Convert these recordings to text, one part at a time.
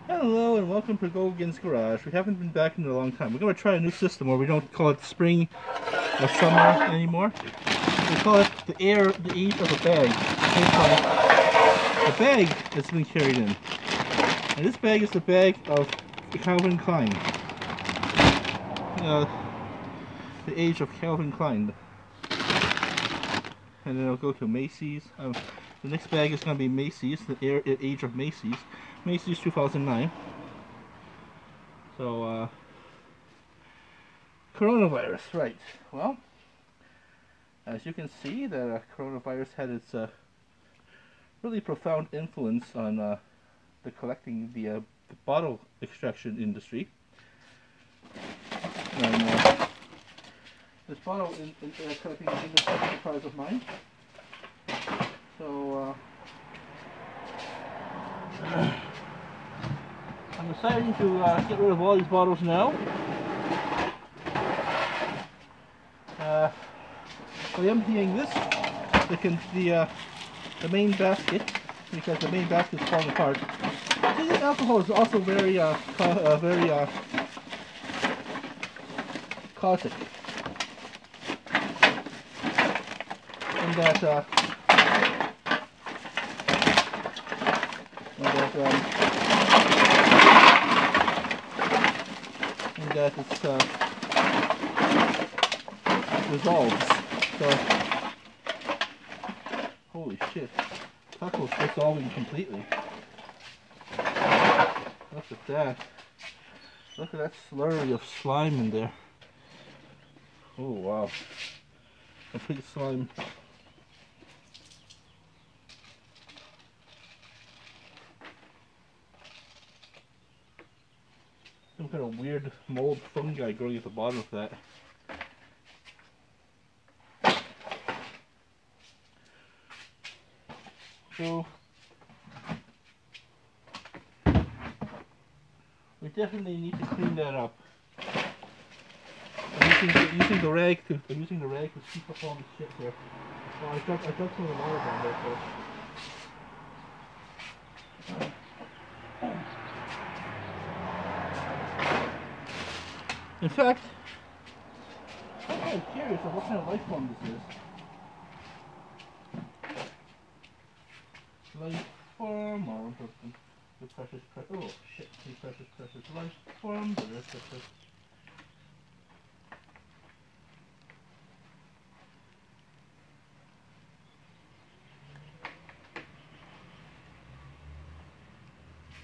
Hello and welcome to Gogan's Garage. We haven't been back in a long time. We're going to try a new system where we don't call it spring or summer anymore. We call it the age of a bag. The bag that's been carried in. And this bag is the bag of Calvin Klein. The age of Calvin Klein. And then it'll go to Macy's. The next bag is going to be Macy's, the age of Macy's. Macy's 2009. So, coronavirus, right. Well, as you can see, the coronavirus had its really profound influence on the collecting the bottle extraction industry. And this bottle collecting industry is a surprise of mine. So, I'm deciding to get rid of all these bottles now. By emptying this, the main basket, because the main basket is falling apart. See, this alcohol is also very caustic, in that it's dissolves. So, holy shit, Taco's dissolving completely. Look at that. Look at that slurry of slime in there. Oh wow. Complete slime. Some kind of weird mold fungi growing at the bottom of that. So we definitely need to clean that up. I'm using the rag to sweep up all this shit there. Well, I dumped some of the water down there first. In fact, I'm kind of curious of what kind of life form this is. Life form, or the precious, oh shit, the precious life form, the rest of it.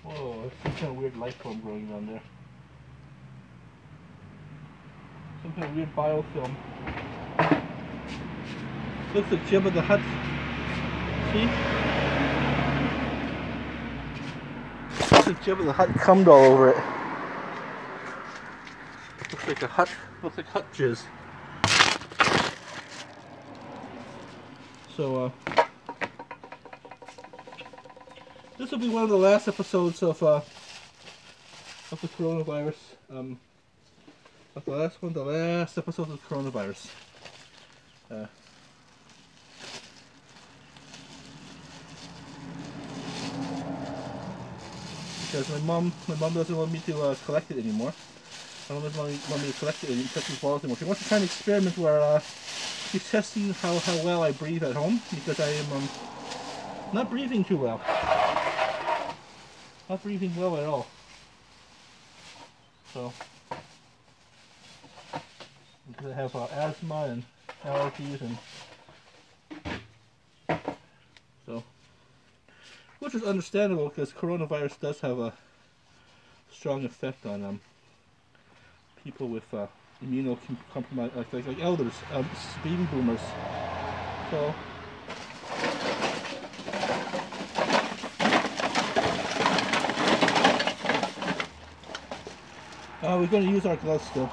Whoa, there's some kind of weird life form growing down there. Some kind of weird biofilm. Looks like Jabba the Hutt. See? Looks like Jabba the Hutt cummed all over it. Looks like Hutt jizz. So, this will be one of the last episodes of the coronavirus. The last episode of coronavirus. Because my mom doesn't want me to collect it anymore. My mom doesn't want me to collect these bottles anymore. She wants to try an experiment where she's testing how well I breathe at home, because I am not breathing too well. Not breathing well at all. So, because I have asthma and allergies, and so, which is understandable because coronavirus does have a strong effect on people with immunocompromised, like elders, baby boomers. So. We're going to use our gloves still.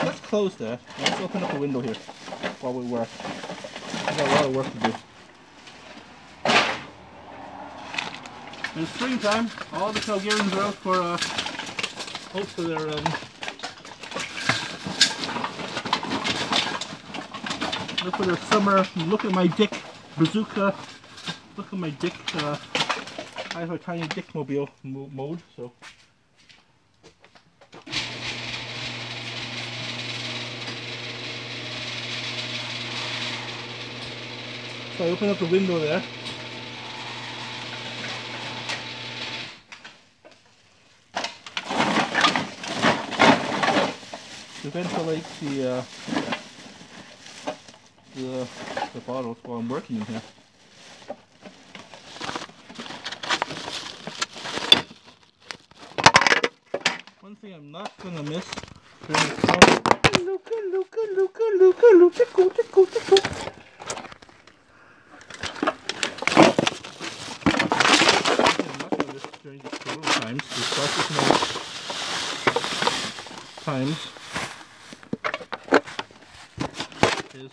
Let's close that. Let's open up the window here while we work. We've got a lot of work to do. It's springtime. All the Calgarians are out for their Look for the summer. Look at my Dick bazooka. Look at my Dick. I have a tiny Dick mobile mode. So. So I open up the window there. To ventilate the bottles while I'm working in here. One thing I'm not gonna miss during the summer. During the corona times, times is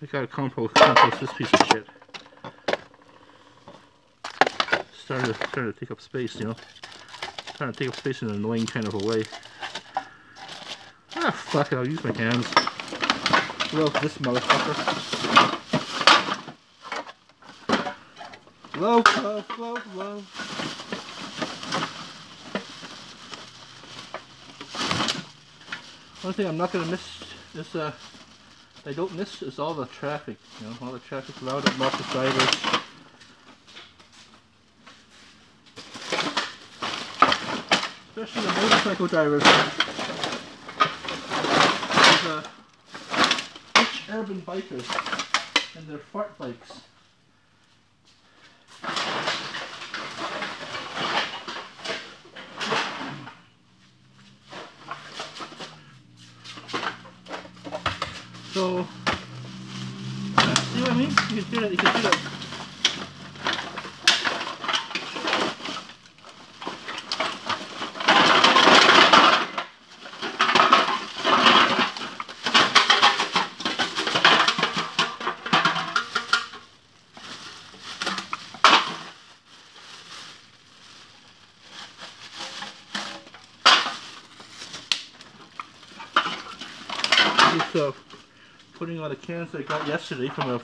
I gotta compost this piece of shit. Starting to take up space, you know. Trying to take up space in an annoying kind of a way. Ah, fuck it, I'll use my hands. Love this motherfucker. Love, love, love, love. One thing I'm not gonna miss is I don't miss is all the traffic. You know, all the traffic, loud, lots of drivers. Especially the motorcycle drivers. There's rich urban bikers and their fart bikes. So, see what I mean? You can hear that, you can hear that. So, putting all the cans I got yesterday from a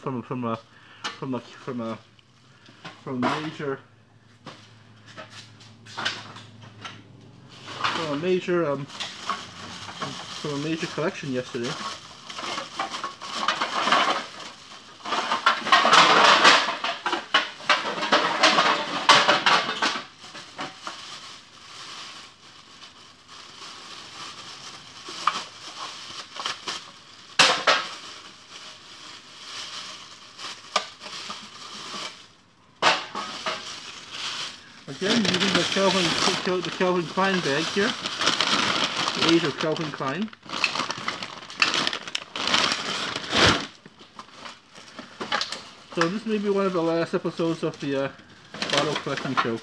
major collection yesterday. Again, using the Calvin Klein bag here, the age of Calvin Klein. So this may be one of the last episodes of the bottle collecting show.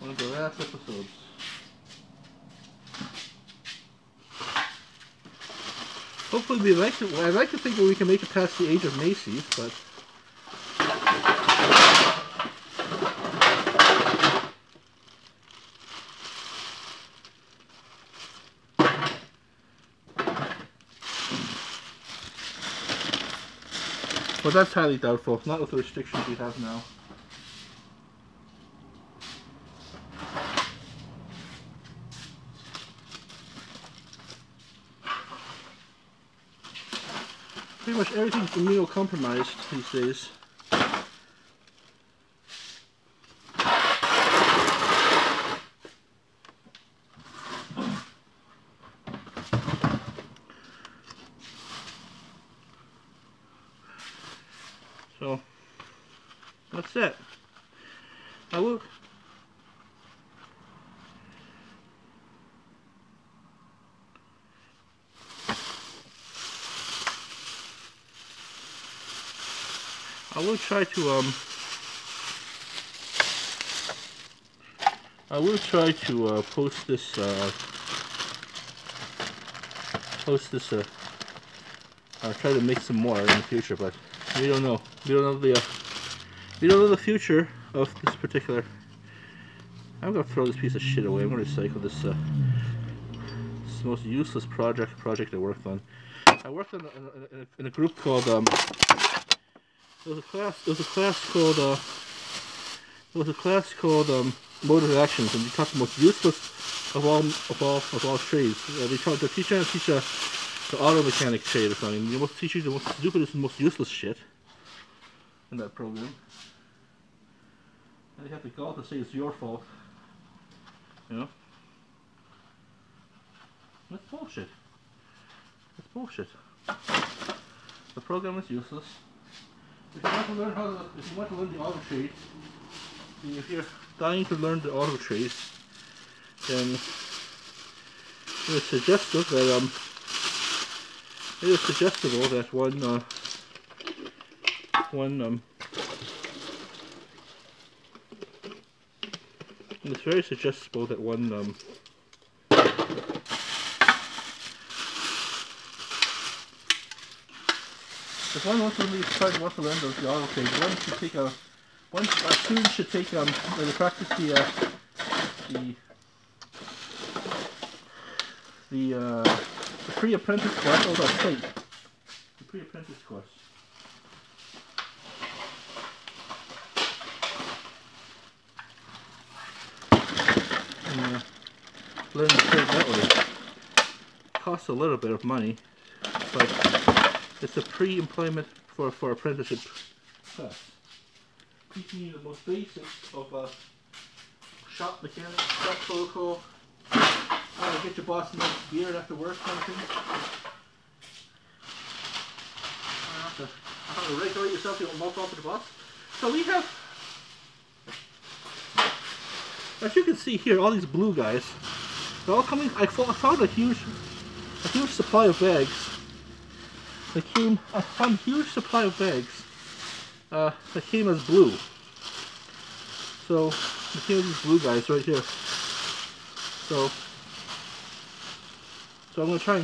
One of the last episodes. Hopefully we like it. I'd like to think that we can make it past the age of Macy's, but. But that's highly doubtful, not with the restrictions we have now. Pretty much everything's immunocompromised these days. So, that's it. I will... try to post this I'll try to make some more in the future, but we don't know. We don't know the future of this particular I'm gonna throw this piece of shit away. I'm gonna recycle this. This is the most useless project I worked on. I worked on in a group called It was a class called Motor Actions, and we taught the most useless of all trades. The teacher teach the auto mechanic trade or something. The most teach you the most stupidest and most useless shit in that program. And they have the gall to say it's your fault. You know? That's bullshit. That's bullshit. The program is useless. If you want to learn the auto trade, if you're dying to learn the auto trade, then it is suggestible that it's very suggestible that one if one wants to learn the auto trade, one student should take practice the pre-apprentice course. Oh, that's right. The pre-apprentice course. And, learn to trade that way. It costs a little bit of money, but it's a pre-employment for apprenticeship class. Teaching you the most basics of shop mechanics, shop protocol, how to get your boss a nice beer after work kind of thing. How to regulate yourself so you don't mop off with the boss. So we have, as you can see here, all these blue guys. They're all coming. I found a huge supply of bags. I found a huge supply of bags that came as blue. So they came as these blue guys right here. So I'm gonna try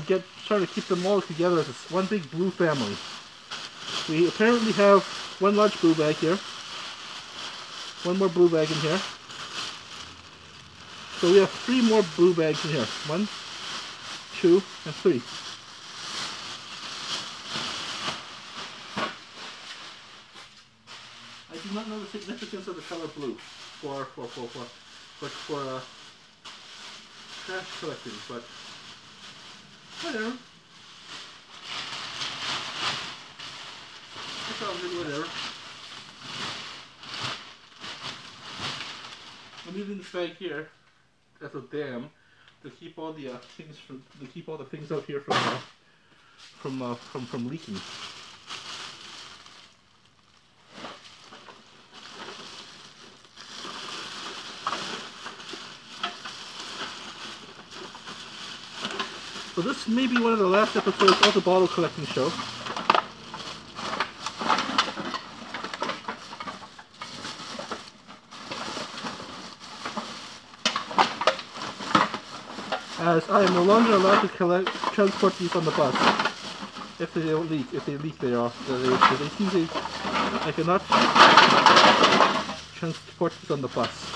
to keep them all together as one big blue family. We apparently have one large blue bag here, one more blue bag in here. So we have 3 more blue bags in here. 1, 2, and 3. I do not know the significance of the color blue for trash collecting, but whatever. It's all good, whatever. I'm using this bag here as a dam to keep all the things out here from leaking. So this may be one of the last episodes of the bottle collecting show. As I am no longer allowed to transport these on the bus. If they don't leak, I cannot transport these on the bus.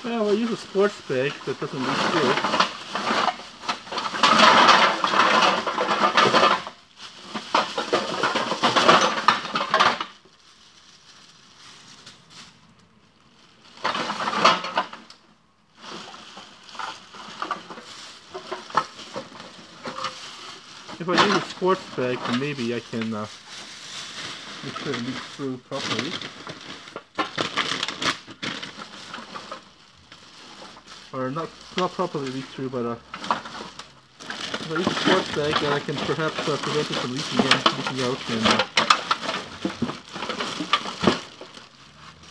Well, I use a sports bag that doesn't leak through. If I use a sports bag, then maybe I can make sure it leaks through properly. Or not properly leak through, but if I use a sports bag, then I can perhaps prevent it from leaking out. And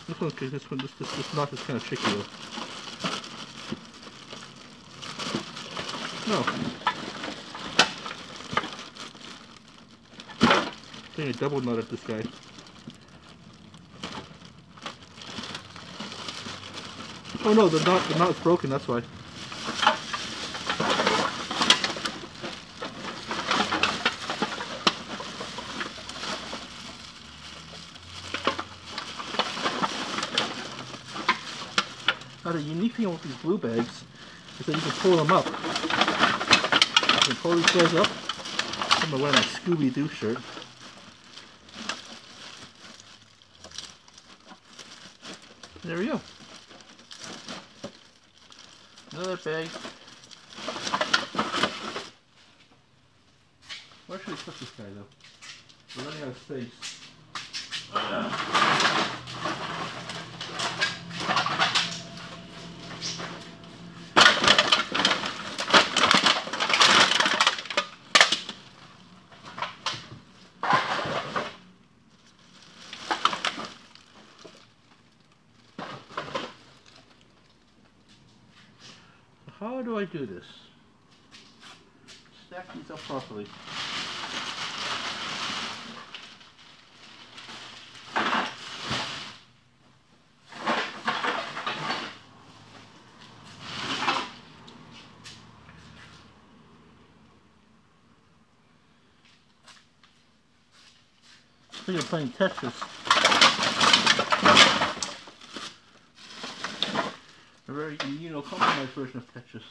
if This knot is kind of tricky though. No. Putting a double knot at this guy. Oh no, the knot's broken, that's why. Now the unique thing with these glue bags is that you can pull them up. You can pull these guys up. I'm gonna wear my Scooby-Doo shirt. There we go. Another bag. Where should I put this guy though? We're running out of space. How do I do this? Stack these up properly. I think I'm playing Tetris. A very immunocompromised version of Tetris.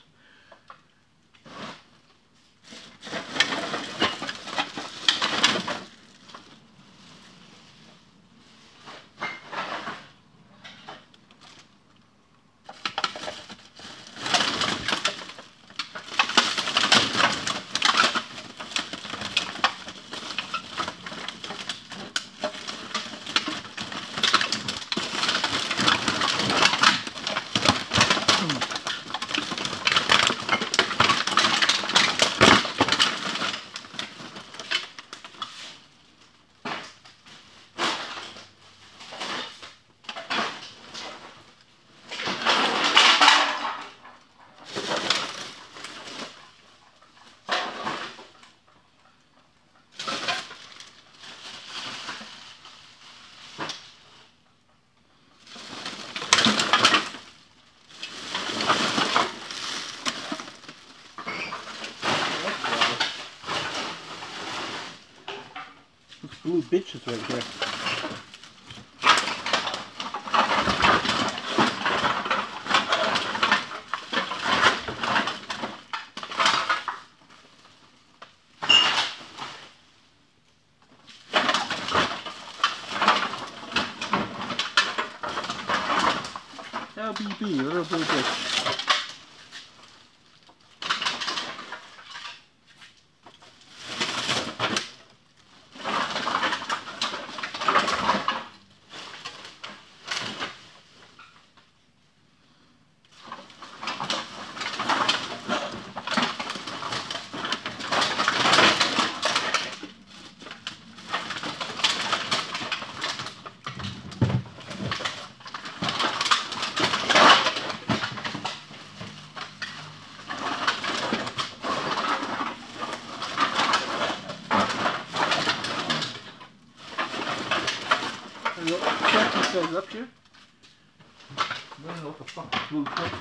Blue bitches right here. LBB, little blue bitch. Check these guys up here. I don't know what the fuck is blue tape.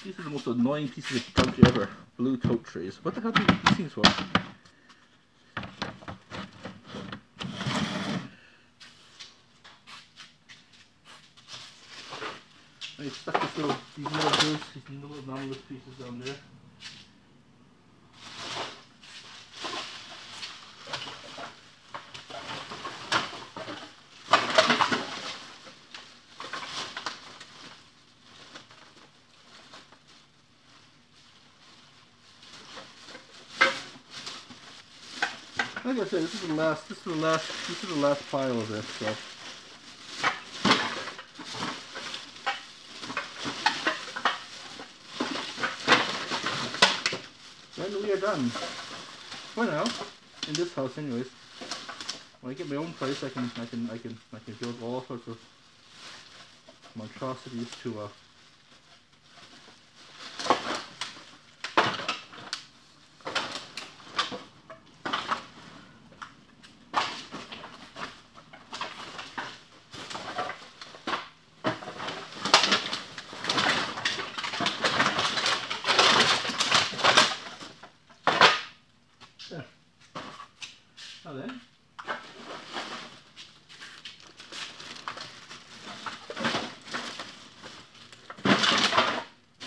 These are the most annoying pieces of junk ever. Blue tote trays. What the hell do these things for? I stuck these little anomalous pieces down there. Like I said, this is the last pile of this, so. Then we are done. For now, in this house anyways. When I get my own place, I can build all sorts of monstrosities to there. Now then.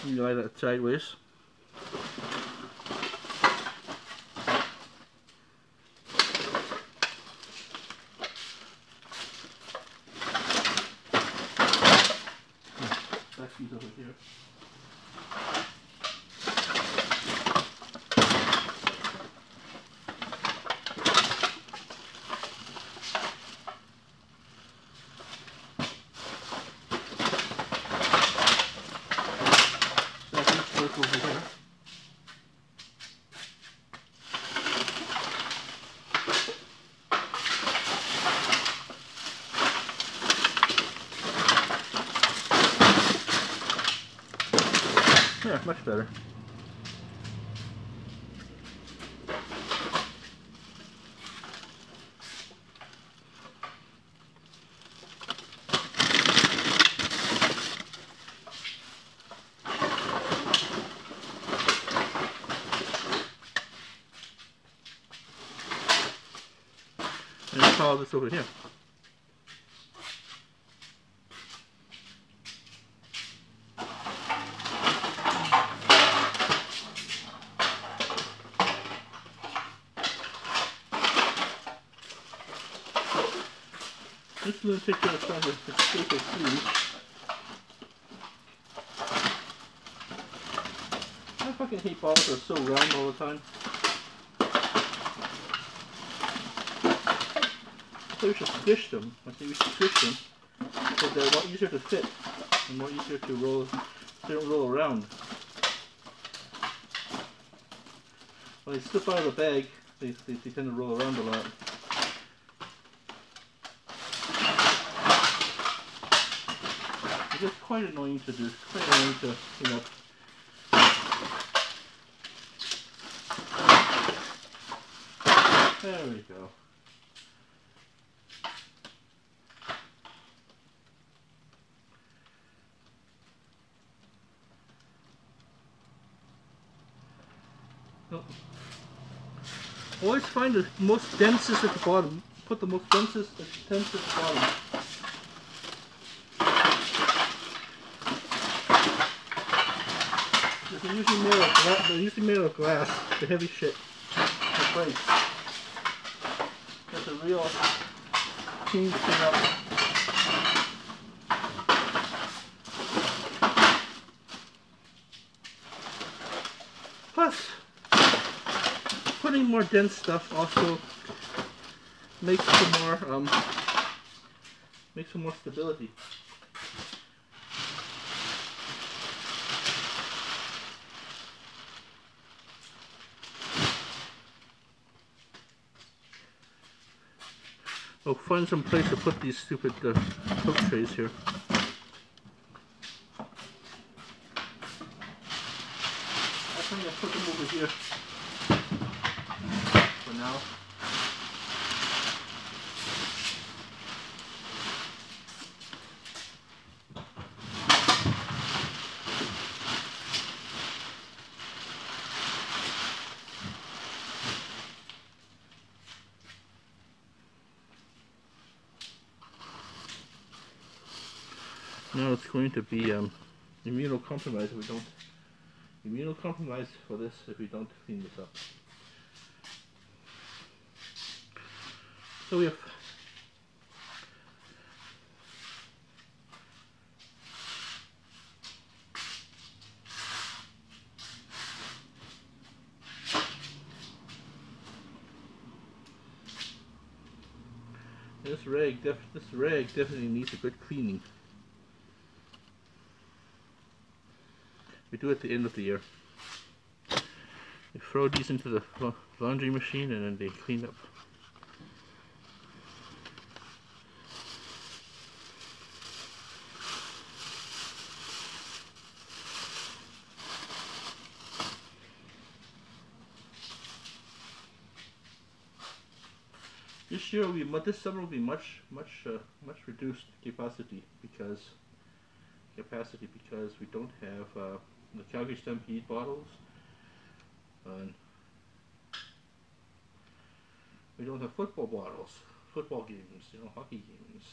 You lie that sideways. Back piece over here. Over here. Yeah, much better. And install this over here. This is going to take care of some of the stupid food. I fucking hate balls that are so round all the time. I think we should squish them. I think we should squish them because they're a lot easier to fit and more easier to roll. They don't roll around. When they slip out of the bag, they tend to roll around a lot. It's just quite annoying to do. Quite annoying to clean up. There we go. Oh. Always find the most densest at the bottom. Put the most densest at the bottom. They're usually made of glass. The heavy shit. The breaks. That's a real clean to clean up. Plus, putting more dense stuff also makes some more stability. I'll find some place to put these stupid coat trays here. I think I'll put them over here for now. Now it's going to be immunocompromised if we don't immunocompromised for this if we don't clean this up. So we have this rag definitely needs a good cleaning. We do it at the end of the year. We throw these into the laundry machine and then they clean up. this year will be this summer will be much reduced capacity because we don't have the Calgary Stampede bottles, and we don't have football bottles, football games, you know, hockey games.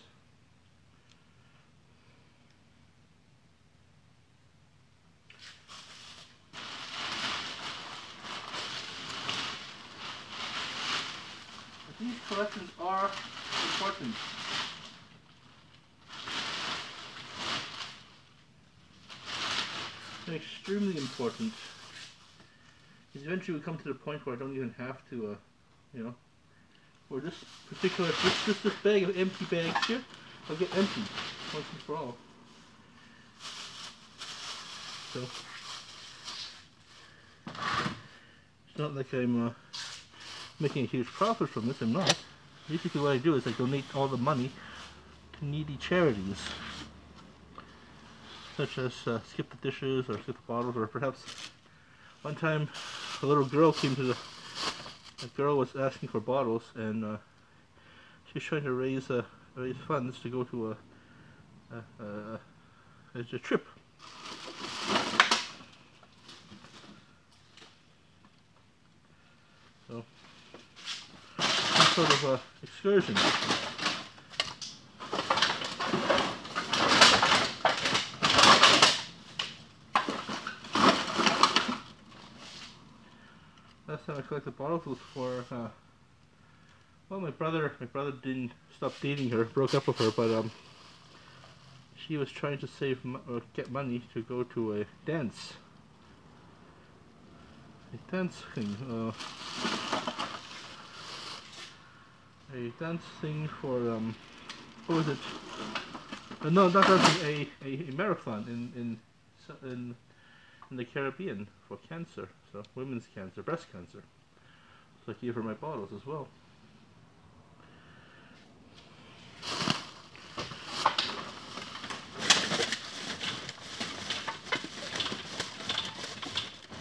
But these collections are important. They're extremely important. Because eventually we come to the point where I don't even have to, you know, or this particular, this bag of empty bags here, I'll get empty once and for all. So, it's not like I'm making a huge profit from this, I'm not. Basically what I do is I donate all the money to needy charities, such as Skip the Dishes or Skip the Bottles, or perhaps one time a little girl came to a girl was asking for bottles, and she's trying to raise funds to go to a trip. So, some sort of excursion. Last time I collected bottles was for, well, my brother didn't stop dating her, broke up with her, but she was trying to get money to go to a dance thing, for, what was it? No, not dancing, a marathon in the Caribbean for cancer, so women's cancer, breast cancer. So I gave her my bottles as well.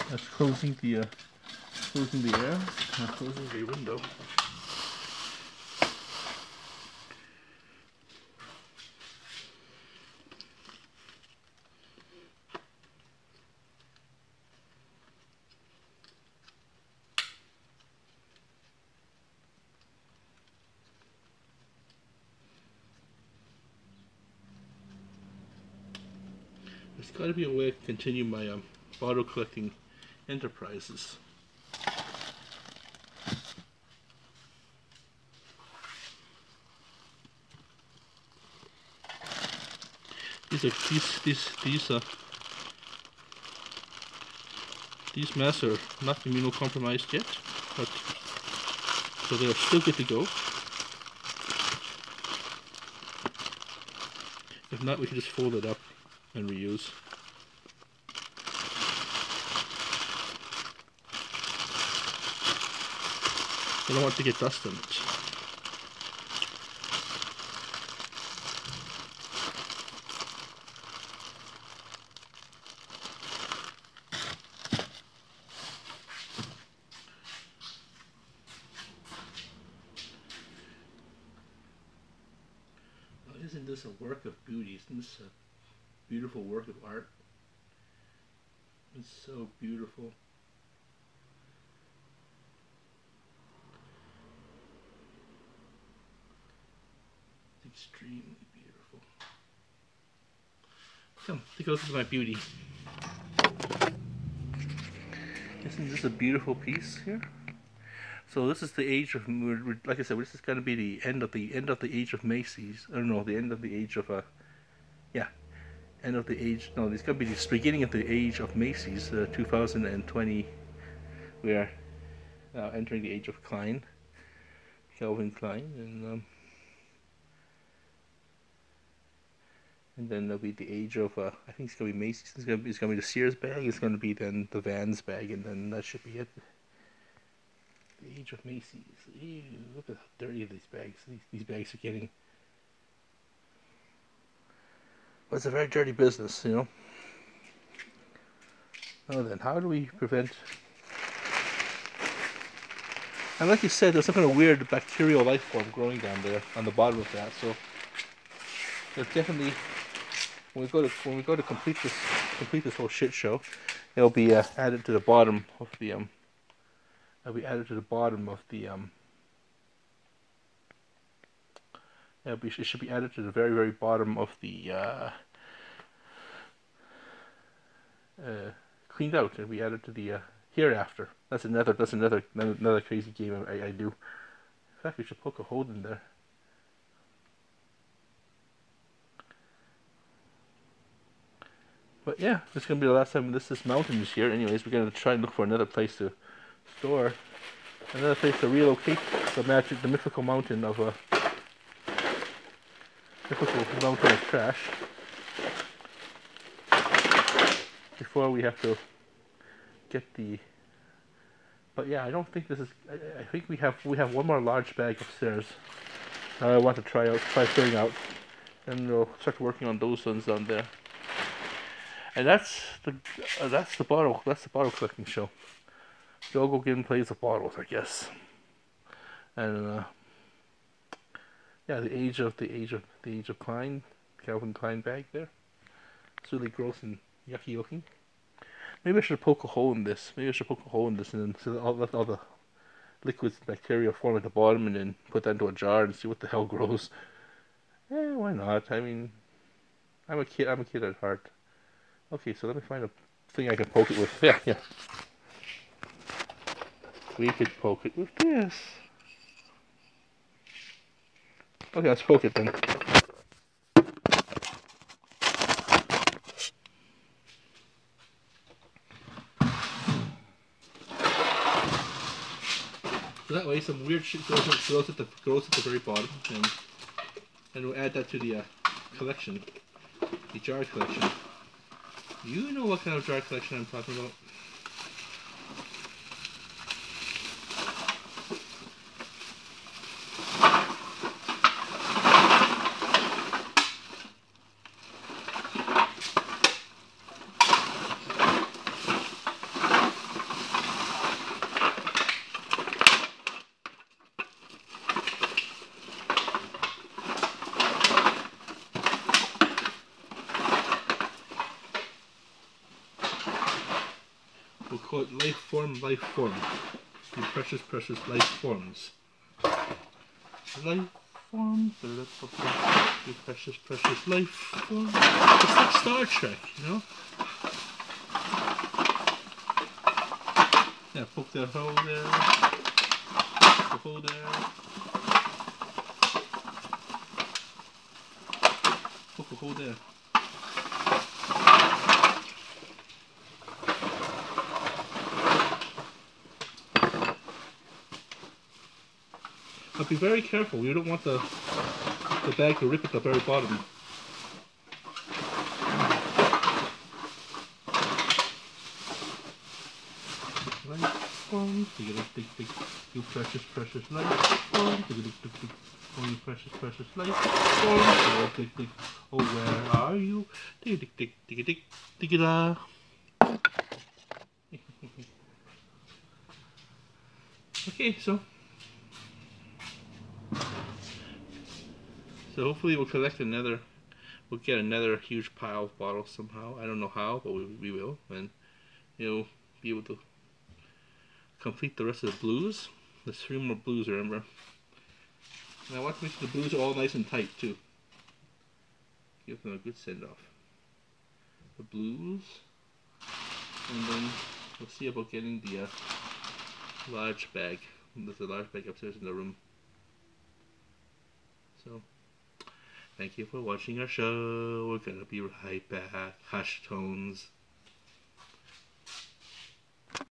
That's closing the air, closing the window. There's got to be a way to continue my bottle collecting enterprises. These masks are not immunocompromised yet, but so they are still good to go. If not, we can just fold it up and reuse. I don't want to get dust on it. Now, isn't this a work of beauty? Isn't this a beautiful work of art? It's so beautiful. Extremely beautiful. Come, take a look at my beauty. Isn't this a beautiful piece here? So this is the age of, like I said, this is going to be the end of the age of Macy's. I don't know, the end of the age of end of the age. No, it's going to be the beginning of the age of Macy's. 2020. We are now entering the age of Klein, Calvin Klein, and then there'll be the age of, I think it's going to be Macy's, it's going to be the Sears bag, it's going to be then the Vans bag, and then that should be it. The age of Macy's. Ew, look at how dirty these bags, these bags are getting. Well, it's a very dirty business, you know. Oh, then how do we prevent And like you said, there's some kind of weird bacterial life form growing down there on the bottom of that. So there's definitely, when we go to complete this whole shit show, it'll be added to the bottom of the it'll be added to the bottom of the it should be added to the very, very bottom of the cleaned out. It'll be added to the hereafter. That's another crazy game I do. In fact, we should poke a hole in there. But yeah, this is gonna be the last time this mountain is here. Anyways, we're gonna try and look for another place to store, another place to relocate the mythical mountain of trash before we have to get the. But yeah, I don't think this is. I think we have one more large bag upstairs. I want to try filling out, and we'll start working on those ones down there. And that's the bottle collecting show. Joe Gilgun plays the bottles, I guess. And yeah, the age of Klein, Calvin Klein bag there. It's really gross and yucky looking. Maybe I should poke a hole in this. And then let all the liquids and bacteria form at the bottom, and then put that into a jar and see what the hell grows. Why not? I mean, I'm a kid at heart. Okay, so let me find a thing I can poke it with. Yeah. We could poke it with this. Okay, let's poke it then. So that way, some weird shit grows at the very bottom, and we'll add that to the collection, the jar collection. You know what kind of jar collection I'm talking about. We'll call it life form. You precious life forms. Life forms. You precious life forms. It's like Star Trek, you know? Yeah, poke that hole there. Poke the hole there. Poke a hole there. But be very careful, you don't want the bag to rip at the very bottom. Life forms, you precious life forms, oh you precious life forms, oh where are you? Okay, so hopefully we'll get another huge pile of bottles somehow. I don't know how, but we will, and you'll be able to complete the rest of the blues. There's 3 more blues, remember. And I want to make sure the blues are all nice and tight too. Give them a good send off. The blues, and then we'll see about getting the large bag. There's a large bag upstairs in the room. So. Thank you for watching our show. We're gonna be right back. Hush tones.